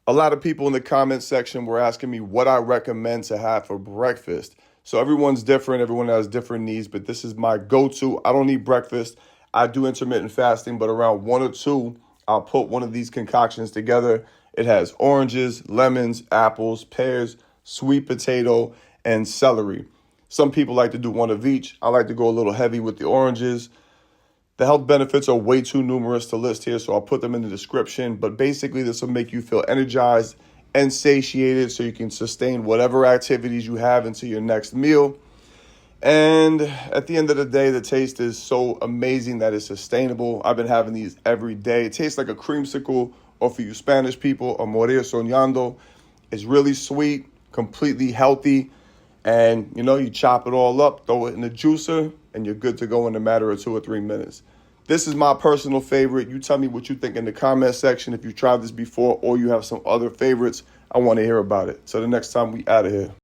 A lot of people in the comment section were asking me what I recommend to have for breakfast. So everyone's different. Everyone has different needs, but this is my go-to. I don't eat breakfast. I do intermittent fasting, but around 1 or 2, I'll put one of these concoctions together. It has oranges, lemons, apples, pears, sweet potato, and celery. Some people like to do one of each. I like to go a little heavy with the oranges. The health benefits are way too numerous to list here, so I'll put them in the description. But basically, this will make you feel energized and satiated so you can sustain whatever activities you have into your next meal. And at the end of the day, the taste is so amazing that it's sustainable. I've been having these every day. It tastes like a creamsicle, or for you Spanish people, a morir soñando. It's really sweet, completely healthy. And, you chop it all up, throw it in the juicer, and you're good to go in a matter of 2 or 3 minutes. This is my personal favorite. You tell me what you think in the comment section. If you tried this before or you have some other favorites, I want to hear about it. So the next time, we out of here.